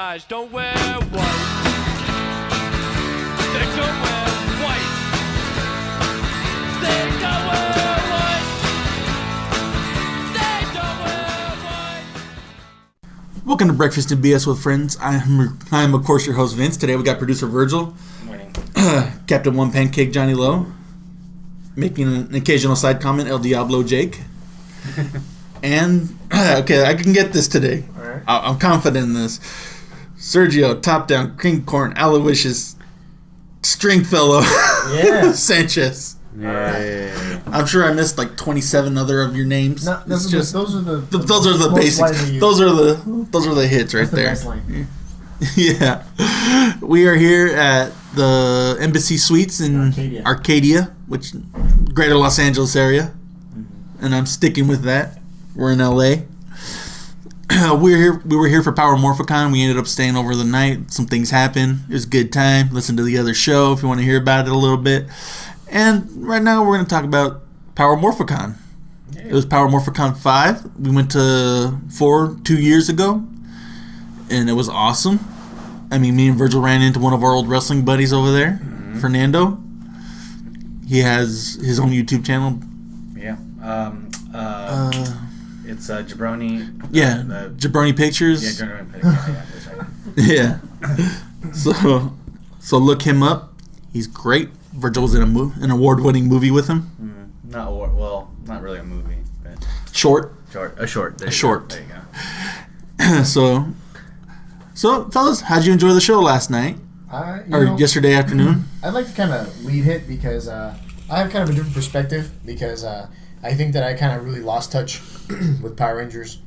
guys don't wear white. They don't wear white. They don't wear white. They don't wear white. Welcome to Breakfast and BS with Friends. I'm of course your host Vince. Today we got producer Virgil, Good morning. Captain One Pancake Johnny Lowe, making an occasional side comment El Diablo Jake, and okay, I can get this today. All right. I'm confident in this. Sergio, top down, cream corn, Aloysius, Stringfellow, Yeah. Sanchez. Yeah. I'm sure I missed like 27 other of your names. No, It's just those are the those basics. Those are the hits right there. Best line. Yeah. We are here at the Embassy Suites in Arcadia, which greater Los Angeles area. And I'm sticking with that. We're in LA. We were here for Power Morphicon. We ended up staying over the night. Some things happened. It was a good time. Listen to the other show if you want to hear about it a little bit. And right now we're going to talk about Power Morphicon. Yeah. It was Power Morphicon 5. We went to 4 2 years ago. And it was awesome. I mean, me and Virgil ran into one of our old wrestling buddies over there, Fernando. He has his own YouTube channel. Yeah. It's Jabroni. Yeah, Jabroni Pictures. Yeah, Jabroni. Yeah, that's right. Yeah. So look him up. He's great. Virgil was in an award-winning movie with him. Not really a movie, but Short. a short. There you short. go. There you go. So fellas, how'd you enjoy the show last night yesterday afternoon? I'd like to kind of lead hit because I have kind of a different perspective because I think that I kind of really lost touch with Power Rangers.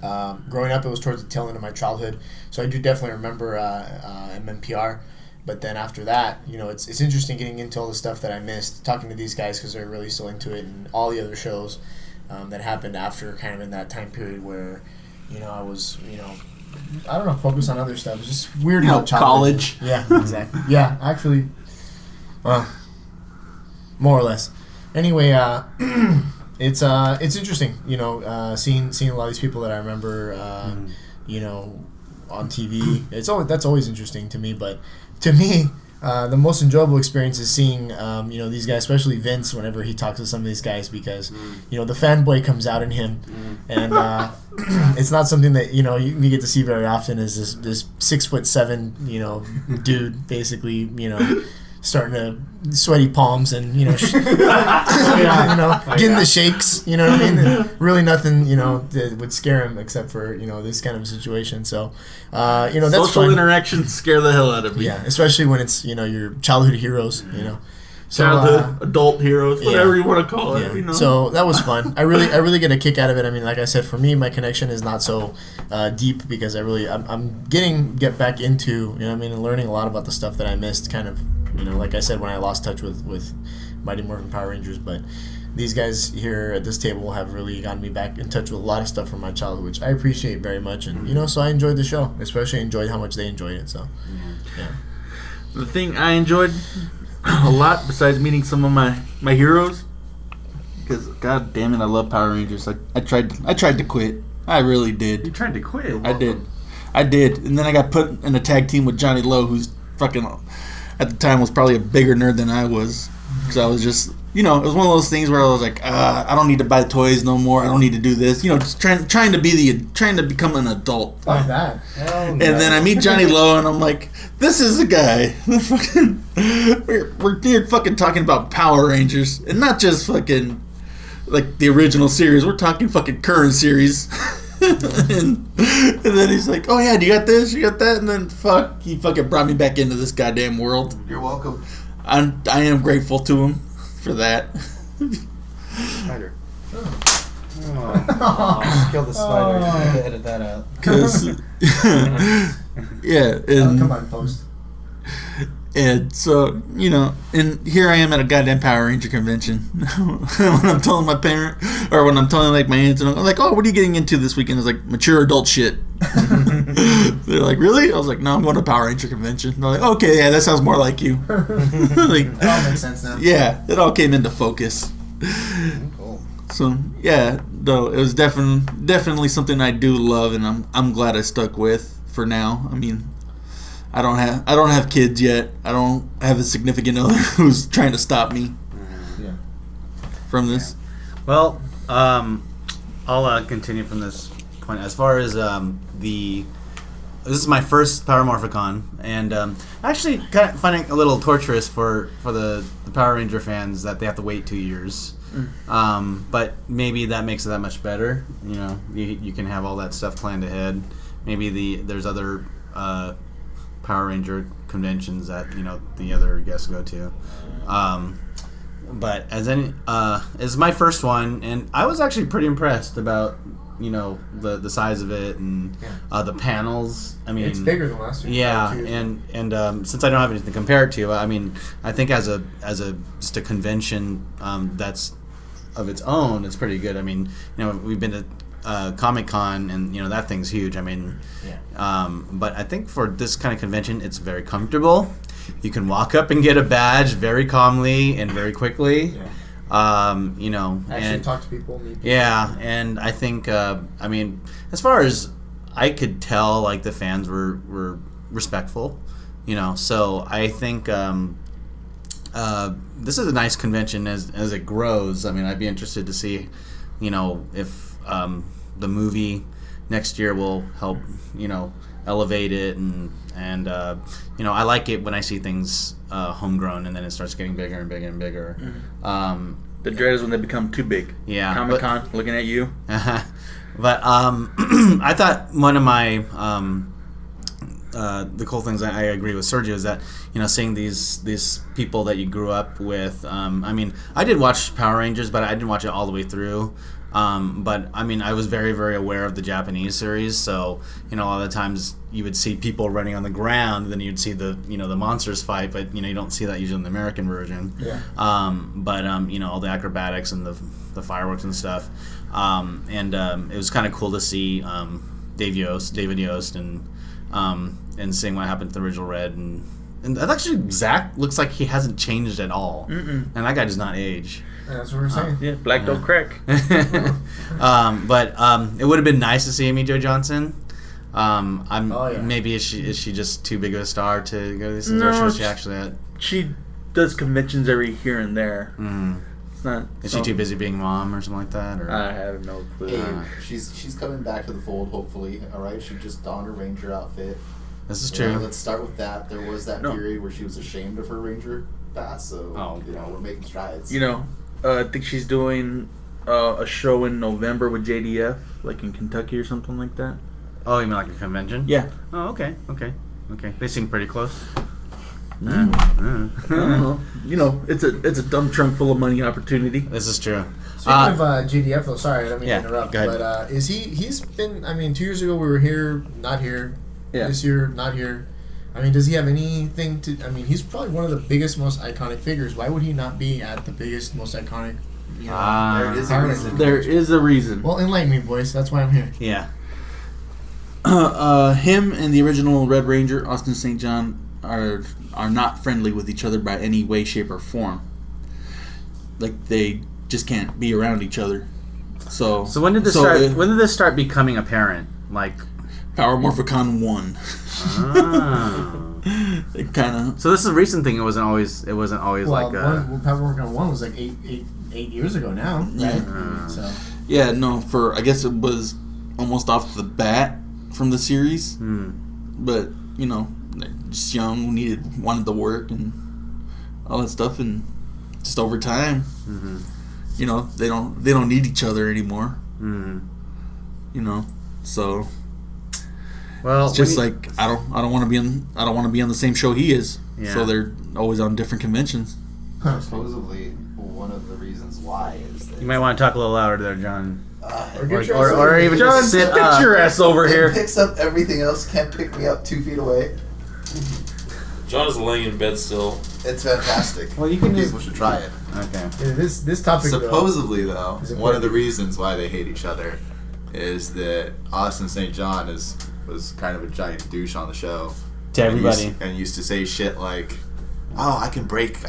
Growing up, it was towards the tail end of my childhood, so I do definitely remember MMPR. But then after that, it's interesting getting into all the stuff that I missed, talking to these guys because they're really still into it, and all the other shows that happened after kind of in that time period where, I was, I don't know, focused on other stuff. It's just weird how college. Yeah, exactly. Yeah, actually, well, more or less. Anyway, it's interesting, seeing a lot of these people that I remember, on TV. That's always interesting to me. But to me, the most enjoyable experience is seeing, these guys, especially Vince, whenever he talks to some of these guys, because the fanboy comes out in him, and it's not something that you get to see very often. Is this 6'7" dude basically starting to sweaty palms and getting the shakes, you know what I mean? And really nothing that would scare him except for this kind of situation. So that's social fun. interactions scare the hell out of me. Yeah, especially when it's your childhood heroes. So, Childhood, adult heroes, whatever you want to call it. Yeah. So that was fun. I really get a kick out of it. I mean, like I said, for me, my connection is not so deep because I'm get back into and learning a lot about the stuff that I missed. Kind of like I said, when I lost touch with Mighty Morphin Power Rangers, but these guys here at this table have really gotten me back in touch with a lot of stuff from my childhood, which I appreciate very much. And so I enjoyed the show, especially enjoyed how much they enjoyed it. So yeah. The thing I enjoyed a lot, besides meeting some of my heroes, because god damn it, I love Power Rangers. I tried to quit. I really did. You tried to quit. I did, and then I got put in a tag team with Johnny Lowe, who's fucking at the time was probably a bigger nerd than I was. So I was just, it was one of those things where I was like, I don't need to buy toys no more. I don't need to do this. Just trying to become an adult. Like that. And then I meet Johnny Lowe, and I'm like, this is the guy. We're here fucking talking about Power Rangers, and not just fucking like the original series. We're talking fucking current series. and then he's like, oh yeah, do you got this? You got that? And then he fucking brought me back into this goddamn world. You're welcome. I am grateful to him for that. Spider. Oh, kill the spider. I have to edit that out. Because, yeah. And, come on, post. And so, and here I am at a goddamn Power Ranger convention. When I'm telling my parent, or when I'm telling like my aunts, and I'm like, oh, what are you getting into this weekend? It's like mature adult shit. They're like, really? I was like, no, I'm going to Power Ranger convention. They're like, okay, yeah, that sounds more like you. Like, It all makes sense now. yeah, it all came into focus. Cool. So yeah, though it was definitely something I do love, and I'm glad I stuck with for now. I mean, I don't have kids yet. I don't have a significant other who's trying to stop me from this. Well, I'll continue from this point. As far as this is my first Power Morphicon, and actually kind of finding it a little torturous for the Power Ranger fans that they have to wait 2 years. But maybe that makes it that much better. You know, you can have all that stuff planned ahead. Maybe there's other Power Ranger conventions that the other guests go to. But it's my first one, and I was actually pretty impressed about the size of it and the panels. I mean, it's bigger than last year. Yeah, and since I don't have anything to compare it to, I mean, I think as a just a convention that's of its own, it's pretty good. I mean, we've been to Comic-Con, and that thing's huge. I mean, but I think for this kind of convention, it's very comfortable. You can walk up and get a badge very calmly and very quickly. Actually and talk to people, meet people. Yeah, and I think I mean, as far as I could tell, like, the fans were respectful, so I think this is a nice convention as it grows. I mean, I'd be interested to see if the movie next year will help elevate it, and I like it when I see things homegrown and then it starts getting bigger and bigger and bigger. The dread is when they become too big. Yeah, Comic-Con looking at you. But I thought one of my the cool things, I agree with Sergio, is that seeing these people that you grew up with. I mean, I did watch Power Rangers, but I didn't watch it all the way through. But I mean, I was very, very aware of the Japanese series, so a lot of the times you would see people running on the ground, and then you'd see the the monsters fight, but you don't see that usually in the American version. Yeah. But all the acrobatics and the fireworks and stuff, and it was kind of cool to see David Yost, and seeing what happened to the original Red, and that actually Zach looks like he hasn't changed at all, and that guy does not age. That's what we're saying. Yeah, black don't crack. But it would have been nice to see Amy Jo Johnson. Yeah. Maybe is she just too big of a star to go to these things, or was she actually at? She does conventions every here and there. It's not. Is she too busy being mom or something like that? Or I have no clue. Hey, she's coming back to the fold, hopefully. All right, she just donned her Ranger outfit. this is true. Let's start with that. There was that period where she was ashamed of her Ranger past, so we're making strides. I think she's doing a show in November with JDF, like in Kentucky or something like that. Oh, you mean like a convention? Yeah. Oh, okay. They seem pretty close. I don't know. It's a dump trunk full of money opportunity. This is true. Speaking of GDF, though, sorry, I don't mean to interrupt, go ahead. but is he's been, I mean, 2 years ago we were here, not here. Yeah. This year, not here. I mean, does he have anything to, I mean, he's probably one of the biggest, most iconic figures. Why would he not be at the biggest, most iconic, there is a Power reason. Ranger? There is a reason. Well, enlighten me, boys. That's why I'm here. Yeah. Him and the original Red Ranger, Austin St. John, are not friendly with each other by any way, shape, or form. Like, they just can't be around each other. So when did this start? When did this start becoming apparent? Like, Power Morphicon 1. It kind of. So this is a recent thing. It wasn't always like. Power Morphicon 1 was like eight years ago now, right? So Yeah, no. I guess it was almost off the bat from the series, but just young, wanted to work and all that stuff, and just over time, they don't need each other anymore. So. Well, it's just like I don't want to be on the same show he is. Yeah. So they're always on different conventions. Supposedly, one of the reasons why is that you might want to talk a little louder there, John. or even John, just sit get up. your ass over it here. picks up everything else. Can't pick me up 2 feet away. John is laying in bed still. It's fantastic. Well, you can People should try it. Okay. this topic Supposedly, though, Is it one of the important? reasons why they hate each other is that Austin St. John was kind of a giant douche on the show. To everybody. And used to say shit like, "Oh, I can break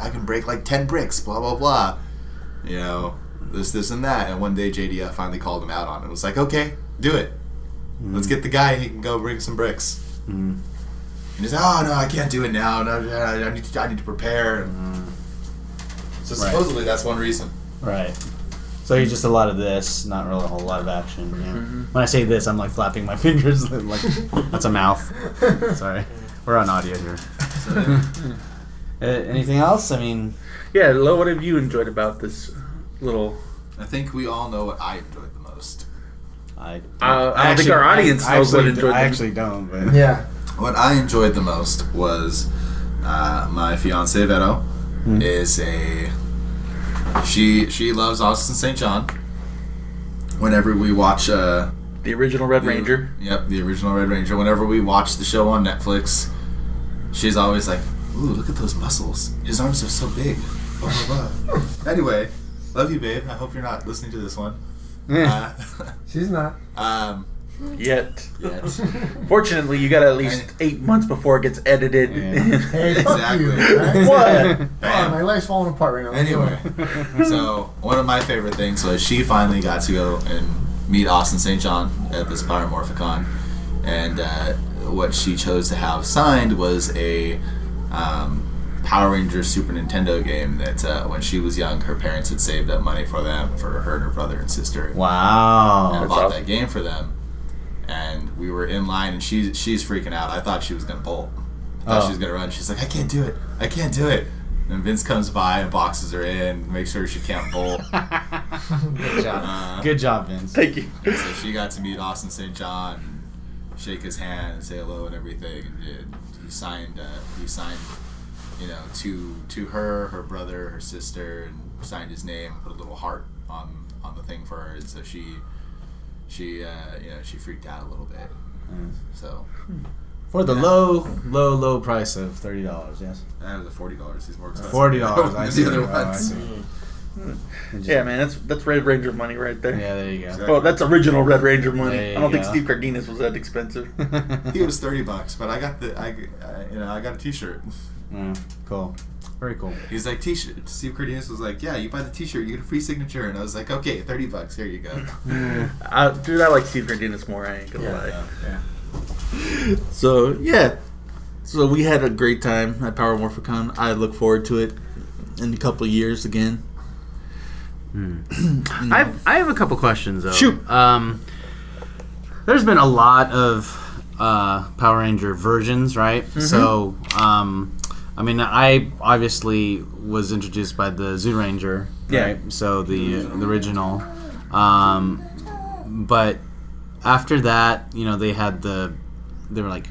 like 10 bricks, blah blah blah." This and that. And one day JDF finally called him out on it. It was like, "Okay, do it. Let's get the guy. He can go bring some bricks." And he's like, oh no, I can't do it now. No, I need to prepare. So supposedly that's one reason. Right. So you're just a lot of this, not really a whole lot of action. Yeah. When I say this, I'm like flapping my fingers. Like that's a mouth. Sorry, we're on audio here. So, anything else? I mean, yeah. Lo, what have you enjoyed about this little? I think we all know what I enjoyed the most. I don't think our audience knows what enjoyed. I actually don't. But Yeah. What I enjoyed the most was my fiance Vero is she loves Austin St. John. Whenever we watch the original Red Ranger. Yep, the original Red Ranger. Whenever we watch the show on Netflix, she's always like, "Ooh, look at those muscles. His arms are so big." Blah blah blah. Anyway, love you, babe. I hope you're not listening to this one. She's not. Yet. Fortunately, you got at least 8 months before it gets edited. Hey, fuck Exactly. you. Right? What? Oh, my life's falling apart right now. Anyway, so one of my favorite things was she finally got to go and meet Austin St. John at this Power Morphicon, and what she chose to have signed was a Power Rangers Super Nintendo game that when she was young, her parents had saved up money for them, for her and her brother and sister. wow. And bought that game for them. And we were in line, and she's freaking out. I thought she was gonna bolt. I thought she was gonna run. She's like, I can't do it. And Vince comes by and boxes her in, makes sure she can't bolt. Good job. Good job, Vince. Thank you. So she got to meet Austin St. John, and shake his hand and say hello and everything. And he signed, to her brother, her sister, and signed his name, put a little heart on the thing for her. And so she freaked out a little bit. So For the low price of $30, yes. that was $40. He's more expensive. $40. I see. The other Oh, I ones. see. Yeah, man, that's Red Ranger money right there. Yeah, there you go. Well, that's original Red Ranger money. There you I don't think go. Steve Cardenas was that expensive. He was $30, but I got I got a T-shirt. Cool. Very cool. He's like, T-shirt. Steve Cardenas was like, yeah, you buy the T-shirt, you get a free signature, and I was like, okay, $30. Here you go. Dude, I like Steve Cardenas more. I ain't gonna lie. Yeah. So we had a great time at Power Morphicon. I look forward to it in a couple of years again. I have a couple questions though. Shoot. There's been a lot of Power Ranger versions, right? So I mean, I obviously was introduced by the Zoo Ranger, right? So the original, but after that, they had they were like,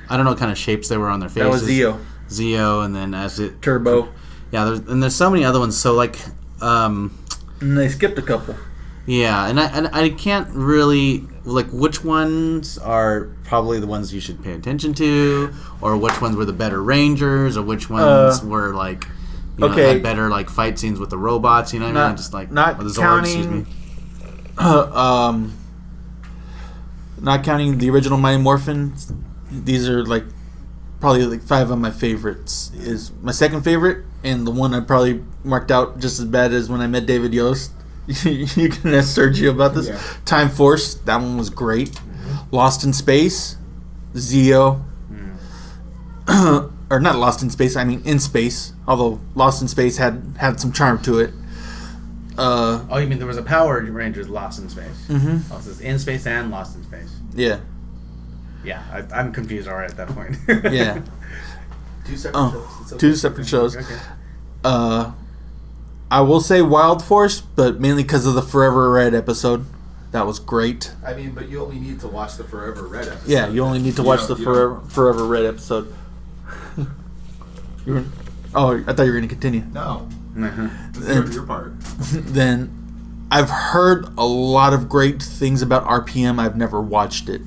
I don't know what kind of shapes they were on their faces. That was Zeo, and then as it Turbo. Yeah, there's so many other ones. So like, And they skipped a couple. yeah, and I can't really like which ones are probably the ones you should pay attention to, or which ones were the better Rangers, or which ones were like had better like fight scenes with the robots. You know what I mean? Just like not or the Zords, counting. Not counting the original Mighty Morphins, these are like probably like 5 of my favorites. Is my second favorite, and the one I probably marked out just as bad as when I met David Yost. You can ask Sergio about this. Yeah. Time Force, that one was great. Lost in Space, Zeo, or not Lost in Space, I mean In Space. Although Lost in Space had some charm to it. Oh, you mean there was a Power Rangers Lost in Space? Mhm. Oh, so it's In Space and Lost in Space. Yeah, Yeah, I'm confused already at that point. yeah. 2 separate shows. It's okay. 2 separate shows. Okay. I will say Wild Force, but mainly because of the Forever Red episode. That was great. I mean, but you only need to watch the Forever Red episode. Yeah, you only need to watch the Forever Red episode. Oh, I thought you were going to continue. No. Uh-huh. This is your part. Then I've heard a lot of great things about RPM. I've never watched it.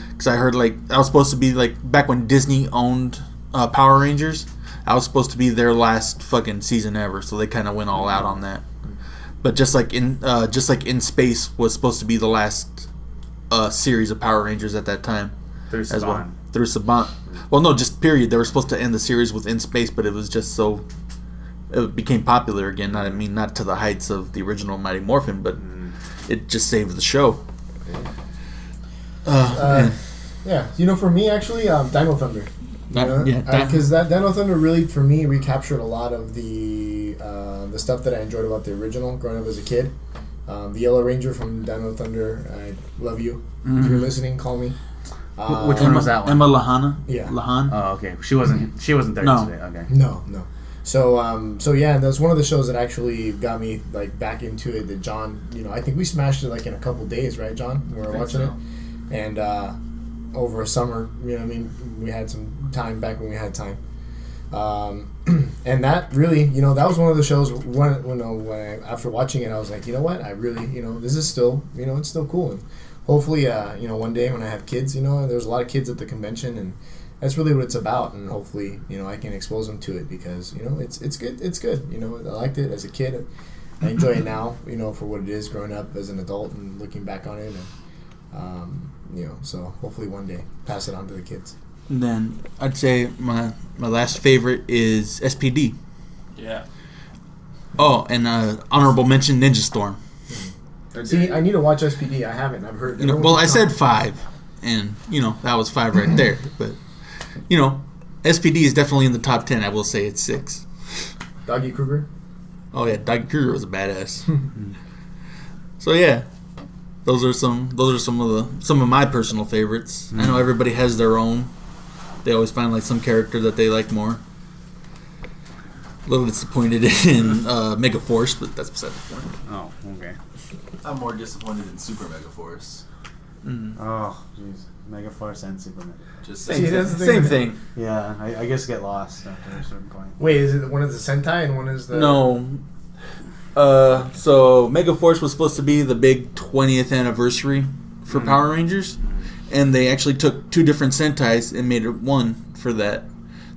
Because I heard that was supposed to be back when Disney owned Power Rangers. I was supposed to be their last fucking season ever, so they kind of went all out on that. But just like In Space was supposed to be the last series of Power Rangers at that time. Through as well. Saban. Through Saban. Well, no, just period. They were supposed to end the series with In Space, but it was just so it became popular again. Not to the heights of the original Mighty Morphin, but it just saved the show. Yeah, for me actually, Dino Thunder. Yeah, Because that Dino Thunder really, for me, recaptured a lot of the stuff that I enjoyed about the original growing up as a kid. The Yellow Ranger from Dino Thunder, I love you. If you're listening, call me. Which one was that one? Emma Lahana. Yeah. Lahan. Oh, okay. She wasn't there No. today. Okay. No. So yeah, that's one of the shows that actually got me like back into it. That John, I think we smashed it like in a couple days, right, John? We were watching it, and over a summer, we had some time back when we had time, and that really, that was one of the shows when after watching it, I was like, you know what, I really, this is still, it's still cool, and hopefully, one day when I have kids, there's a lot of kids at the convention, and that's really what it's about, and hopefully, I can expose them to it because, it's good. I liked it as a kid. I enjoy it now, for what it is growing up as an adult and looking back on it, and so hopefully one day pass it on to the kids. And then I'd say my last favorite is SPD. Yeah. Oh, and honorable mention Ninja Storm. See, I need to watch SPD. I haven't. I've heard. Well, I said 5, and that was 5 right there. But SPD is definitely in the top 10. I will say it's 6. Doggy Kruger. Oh yeah, Doggy Kruger was a badass. So yeah, those are some of my personal favorites. I know everybody has their own. They always find like some character that they like more. A little disappointed in Mega Force, but that's beside the point. Oh, okay. I'm more disappointed in Super Mega Force. Oh, jeez. Mega Force and Superman. Just Same thing. Yeah, I guess get lost after a certain point. Wait, is it one is the Sentai and one is the No. So Mega Force was supposed to be the big 20th anniversary for Power Rangers, and they actually took 2 different Sentais and made it one for that.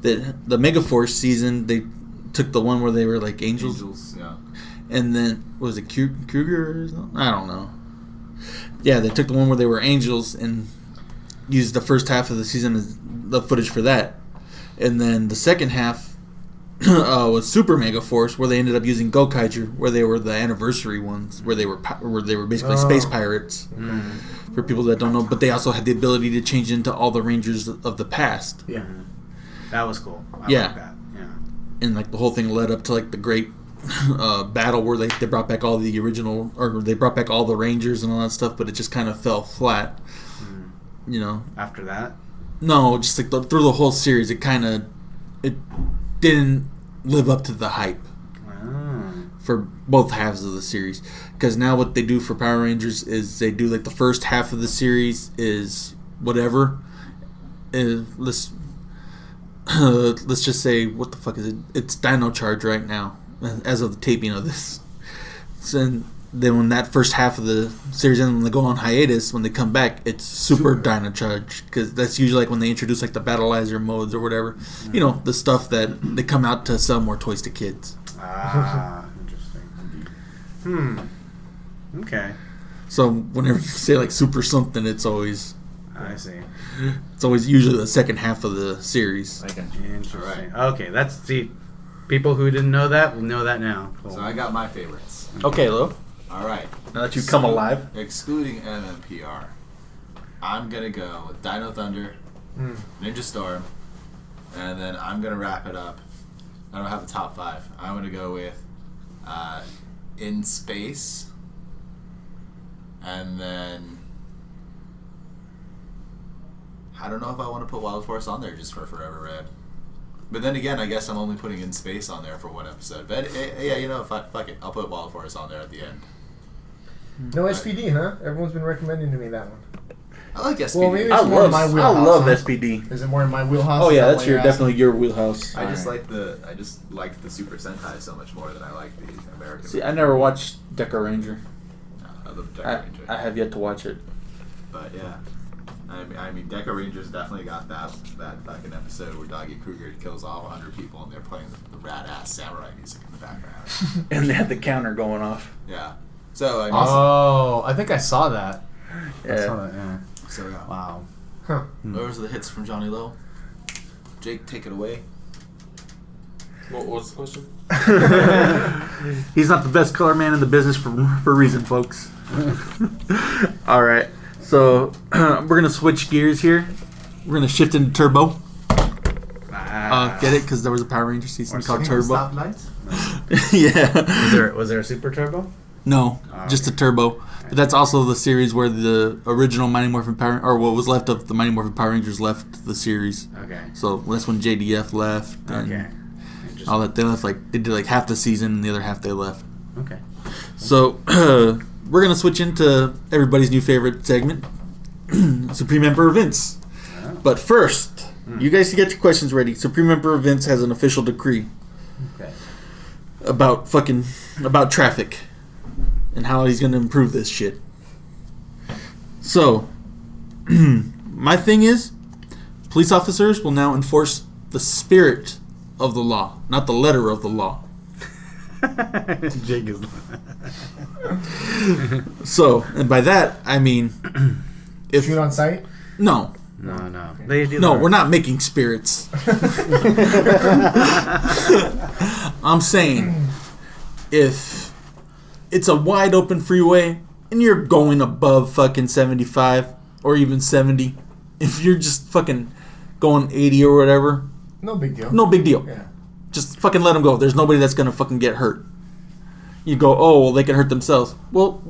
The Mega Force season, they took the one where they were like angels, yeah. and then was it Kruger or something? I don't know. Yeah, they took the one where they were angels and used the first half of the season as the footage for that, and then the second half was Super Mega Force, where they ended up using Gokaiger, where they were the anniversary ones, where they were basically space pirates. For people that don't know, but they also had the ability to change into all the Rangers of the past. Yeah. That was cool. I Yeah. like that. Yeah. And like the whole thing led up to like the great battle where they brought back all the original, or they brought back all the Rangers and all that stuff, but it just kind of fell flat. After that? No, just like through the whole series, it didn't live up to the hype for both halves of the series. Because now what they do for Power Rangers is they do like the first half of the series is whatever. Let's just say, what the fuck is it? It's Dino Charge right now, as of the taping of this. So then when that first half of the series ends, when they go on hiatus, when they come back, it's Super Dino Charge, because that's usually like when they introduce like the Battleizer modes or whatever. The stuff that they come out to sell more toys to kids. Interesting. Okay. So whenever you say like Super something, it's always usually the second half of the series. Interesting. Right. Okay, people who didn't know that will know that now. Cool. So I got my favorites. Okay, Lo. All right. Now that you've come alive. Excluding MMPR, I'm going to go with Dino Thunder, Ninja Storm, and then I'm going to wrap it up. I don't have a top 5. I'm going to go with In Space, and then I don't know if I want to put Wild Force on there just for Forever Red. But then again, I guess I'm only putting In Space on there for one episode. But yeah, fuck it. I'll put Wild Force on there at the end. No SPD, huh? Everyone's been recommending to me that one. I like SPD. Well, maybe it's more in my wheelhouse. I love huh? SPD. Is it more in my wheelhouse? Oh yeah, Is that that's what you're definitely your wheelhouse. I just liked the Super Sentai so much more than I like the American. See, I never watched Deca Ranger. No, I love Deca Ranger. I have yet to watch it. But yeah, I mean, Deca Rangers definitely got that fucking episode where Doggy Kruger kills all 100 people and they're playing the rad ass samurai music in the background. And they had the counter going off. Yeah. So I mean, I think I saw that. Yeah. I saw that. Yeah. so yeah. Wow. Huh. Those are the hits from Johnny Lowe. Jake, take it away. What's the question? He's not the best color man in the business for a reason, folks. All right. So we're gonna switch gears here. We're gonna shift into turbo. Get it? Because there was a Power Ranger season called Turbo. Stoplights? Yeah. Was there a Super Turbo? No, Oh, just okay. a turbo. But that's also the series where the original Mighty Morphin Power, or what was left of the Mighty Morphin Power Rangers left the series. Okay. So that's when JDF left and Okay. all that. They left they did like half the season and the other half they left. Okay. So we're gonna switch into everybody's new favorite segment, Supreme Emperor Vince. Oh. But first, you guys can get your questions ready. Supreme Emperor Vince has an official decree Okay. about traffic and how he's gonna improve this shit. So, my thing is, police officers will now enforce the spirit of the law, not the letter of the law. Jake is. So, and by that I mean, if Shoot on sight? no, No. They do. we're not making spirits. I'm saying, if it's a wide open freeway and you're going above fucking 75 or even 70, if you're just fucking going 80 or whatever, No big deal. no big deal. Yeah. Just fucking let them go. There's nobody that's gonna fucking get hurt. You go, oh, well, they can hurt themselves. Well,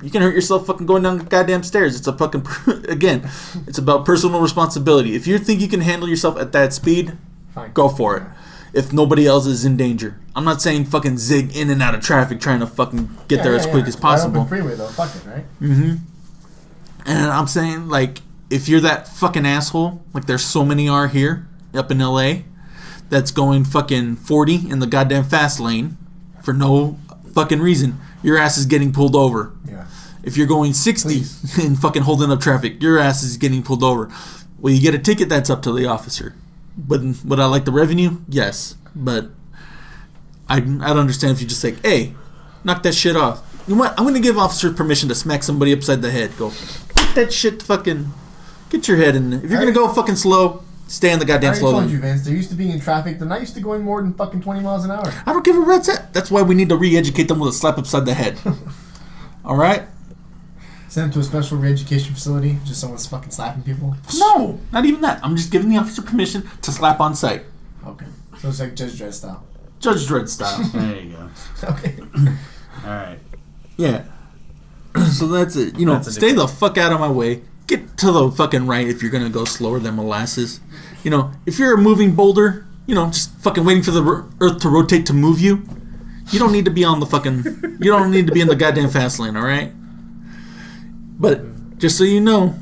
you can hurt yourself fucking going down the goddamn stairs. It's a fucking, again, it's about personal responsibility. If you think you can handle yourself at that speed, Fine. go for it. If nobody else is in danger. I'm not saying fucking zig in and out of traffic trying to fucking get there as quick as possible. Wide open freeway though. Fuck it, right? Mm-hmm. And I'm saying, like, if you're that fucking asshole, like there's so many are here up in LA, that's going fucking 40 in the goddamn fast lane for no fucking reason, your ass is getting pulled over. Yeah. If you're going 60 and fucking holding up traffic, your ass is getting pulled over. Well, you get a ticket, that's up to the officer. But would I like the revenue? Yes. But I'd understand if you just say, hey, knock that shit off. You know what? I'm going to give officers permission to smack somebody upside the head. Go, get that shit fucking, get your head in. If you're going to go fucking slow, stay on the I goddamn already slow told lane. you, Vince. They're used to being in traffic. They're not used to going more than fucking 20 miles an hour. I don't give a rat's at. That's why we need to re-educate them with a slap upside the head. All right? Send them to a special re-education facility. Just someone's fucking slapping people. No, not even that. I'm just giving the officer permission to slap on sight. Okay. So it's like Judge Dredd style. Judge Dredd style. There you go. Okay. All right. Yeah. So that's it. You know, That's a stay the fuck out of my way. Get to the fucking right if you're gonna go slower than molasses. You know, if you're a moving boulder, you know, just fucking waiting for the earth to rotate to move you. You don't need to be on the fucking. You don't need to be in the goddamn fast lane. All right. But just so you know,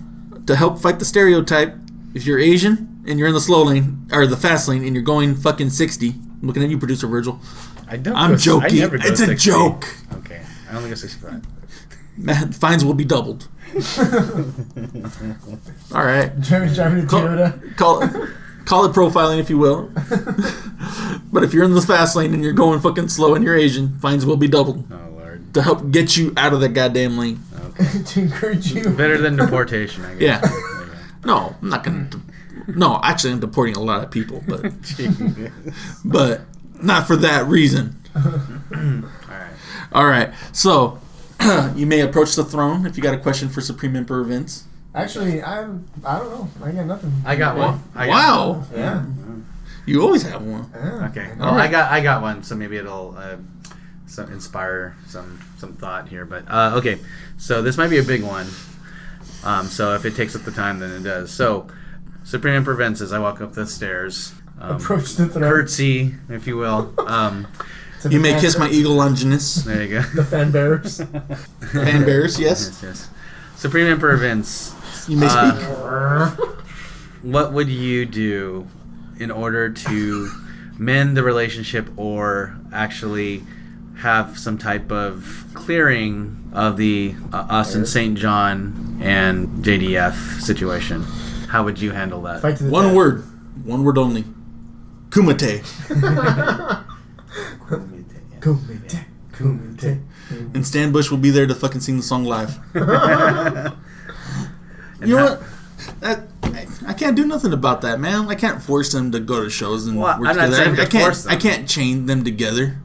to help fight the stereotype, if you're Asian and you're in the slow lane or the fast lane and you're going fucking 60, I'm looking at you, producer Virgil. I don't. I'm go, joking. I never go It's a 60. joke. Okay. I only go 65. Man, fines will be doubled. All right. Driving a Toyota. Call it profiling if you will. But if you're in the fast lane and you're going fucking slow and you're Asian, fines will be doubled Oh Lord. to help get you out of the goddamn lane. Okay. To encourage you. Better than deportation, I guess. Yeah. There you go. No, I'm not gonna. No, actually, I'm deporting a lot of people, but not for that reason. Alright. All right. So you may approach the throne if you got a question for Supreme Emperor Vince. Actually, I don't know. I got nothing. I got one. Wow. Yeah. You always have one. Yeah. Okay. All Well, right. I got one, so maybe it'll inspire some thought here. But okay, so this might be a big one. So if it takes up the time, then it does. So Supreme Emperor Vince, as I walk up the stairs, Approach the throne. curtsy, if you will. To You the may fan- kiss my eagle Longinus. There you go. The fan bearers. Fan bears, yes. Yes. Supreme Emperor Vince, You may speak. what would you do in order to mend the relationship or actually have some type of clearing of the Austin St. John and JDF situation? How would you handle that? Fight to the One death. word only. Kumite. Kumite. Kumite. And Stan Bush will be there to fucking sing the song live. And You know how- what? I can't do nothing about that, man. I can't force them to go to shows and Well, work I'm not together. saying to force them. I can't chain them together.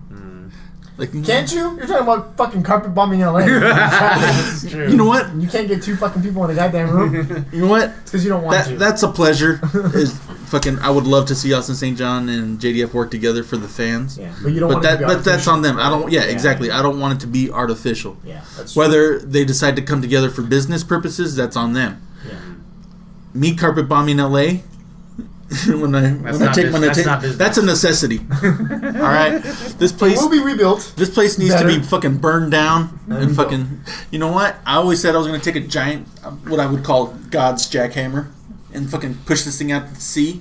Like, Can't you? You're talking about fucking carpet bombing LA. That's true. you know what? You can't get 2 fucking people in a goddamn room. You know what? It's because you don't want to. That's a pleasure. Is fucking. I would love to see Austin St. John and JDF work together for the fans. Yeah, but you don't want But it to be that's artificial. on them. I don't. Yeah, exactly. I don't want it to be artificial. Yeah, that's true. Whether they decide to come together for business purposes, that's on them. Yeah. Me carpet bombing LA. when I take that's a necessity. All right, this It place will be rebuilt. This place needs Better. to be fucking burned down There and we go. fucking. You know what? I always said I was gonna take a giant, what I would call God's jackhammer, and fucking push this thing out to the sea,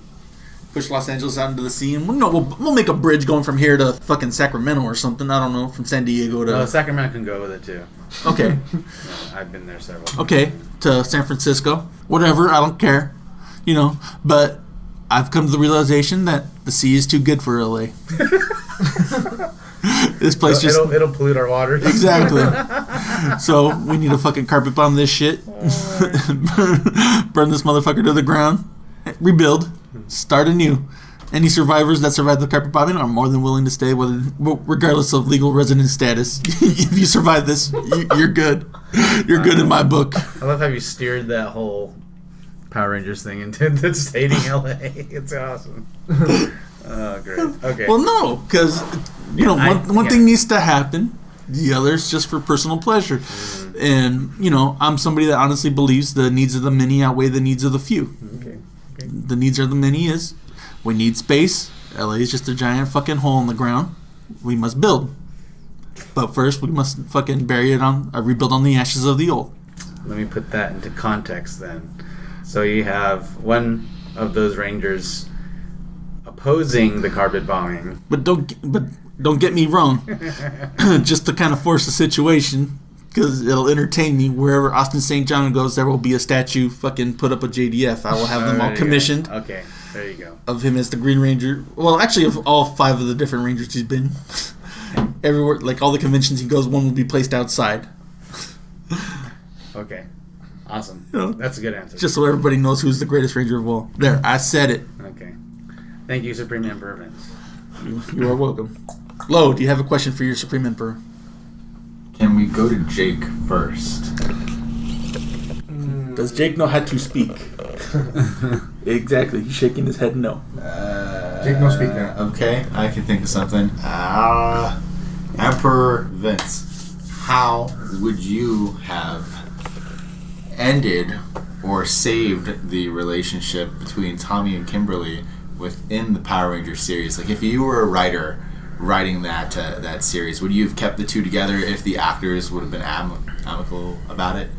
push Los Angeles out into the sea, and we'll make a bridge going from here to fucking Sacramento or something. I don't know, from San Diego to Sacramento can go with it too. okay, I've been there several. okay, to San Francisco, whatever. I don't care, you know. But I've come to the realization that the sea is too good for LA. This place just It'll pollute our water. exactly. So we need to fucking carpet bomb this shit, burn this motherfucker to the ground, rebuild, start anew. Any survivors that survived the carpet bombing are more than willing to stay, regardless of legal resident status. If you survive this, you're good. You're good in my book. I love how you steered that whole Power Rangers thing into stating LA. It's awesome. Oh, great. Okay. Well, no, because one thing needs to happen. The other's just for personal pleasure. And I'm somebody that honestly believes the needs of the many outweigh the needs of the few. Okay. The needs of the many is we need space. LA is just a giant fucking hole in the ground. We must build. But first, we must fucking rebuild on the ashes of the old. Let me put that into context then. So you have one of those Rangers opposing the carpet bombing. But don't get me wrong. Just to kind of force the situation, because it'll entertain me. Wherever Austin St. John goes, there will be a statue fucking put up of JDF. I will have them all commissioned. Okay, there you go. Of him as the Green Ranger. Well, actually, of all 5 of the different Rangers he's been. Everywhere, like all the conventions he goes, one will be placed outside. Okay, awesome. You know, That's a good answer. Just so everybody knows who's the greatest Ranger of all. There, I said it. Okay. Thank you, Supreme Emperor Vince. You are welcome. Lo, do you have a question for your Supreme Emperor? Can we go to Jake first? Does Jake know how to speak? Exactly. He's shaking his head no. Jake, no speak now. Okay, I can think of something. Emperor Vince, how would you have ended or saved the relationship between Tommy and Kimberly within the Power Rangers series? Like, if you were a writer writing that series, would you have kept the two together if the actors would have been amicable about it,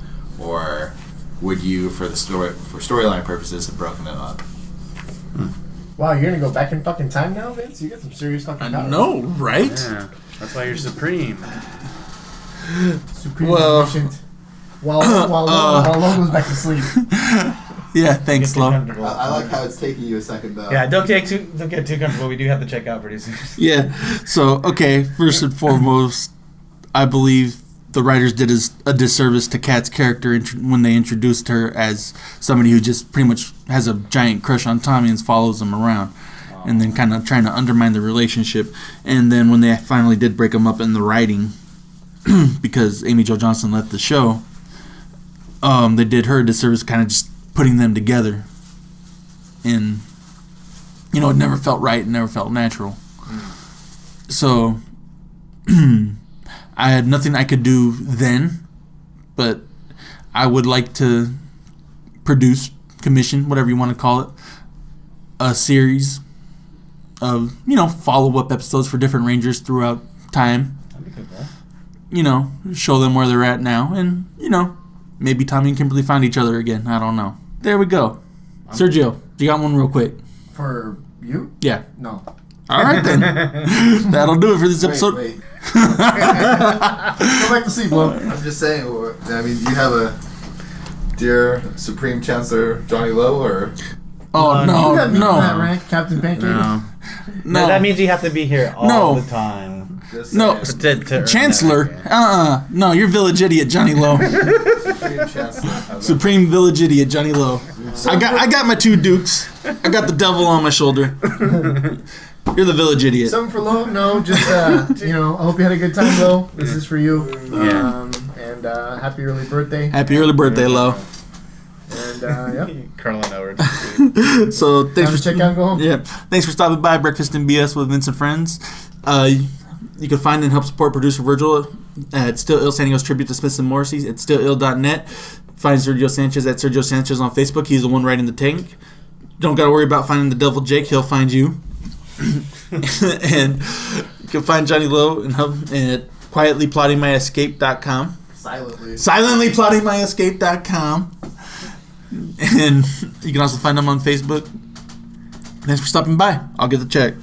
or would you, for storyline purposes, have broken them up? Wow, you're gonna go back in fucking time now, Vince? You got some serious fucking power. I know, right? Yeah, that's why you're Supreme. Supreme Well, efficient. While Lo goes back to sleep. Yeah, thanks, Lo. I like how it's taking you a second though. Yeah, don't get too comfortable. We do have to check out pretty soon. Yeah. So, okay, first and foremost, I believe the writers did a disservice to Kat's character when they introduced her as somebody who just pretty much has a giant crush on Tommy and follows him around, and then kind of trying to undermine the relationship. And then when they finally did break them up in the writing, because Amy Jo Johnson left the show, they did her a disservice, kind of just putting them together, and it never felt right, it never felt natural. So I had nothing I could do then, but I would like to commission, whatever you want to call it, a series of follow-up episodes for different Rangers throughout time. That'd be cool. Show them where they're at now, and maybe Tommy and Kimberly find each other again. I don't know. There we go. Sergio, you got one real quick? For you? Yeah. No. All right then. That'll do it for this episode. Wait. Go back to sleep, Lo. I'm just saying. I mean, do you have a dear Supreme Chancellor Johnny Lowe or? Oh You got me in that no. rank, Captain Pancake. No. That means you have to be here all No. the time. Just No. saying. To earn Chancellor. that, yeah. No, you're village idiot Johnny Lowe. Supreme Chancellor. Supreme village idiot Johnny Lowe. I got my 2 dukes. I got the devil on my shoulder. You're the village idiot. Something for Lo? No, just I hope you had a good time, Lo. This is for you. And happy early birthday. Happy early birthday, Lo. And yep. Colonel and Howard. So thanks Time to check out and go home. Yeah, thanks for stopping by Breakfast and BS with Vince and Friends. You can find and help support producer Virgil at Still Ill San Diego's tribute to Smith and Morrissey at StillIll.net. Find Sergio Sanchez at Sergio Sanchez on Facebook. He's the one writing the tank. Don't got to worry about finding the devil Jake. He'll find you. And you can find Johnny Lowe and help at quietlyplottingmyescape.com. Silentlyplottingmyescape.com. And you can also find him on Facebook. Thanks for stopping by. I'll get the check.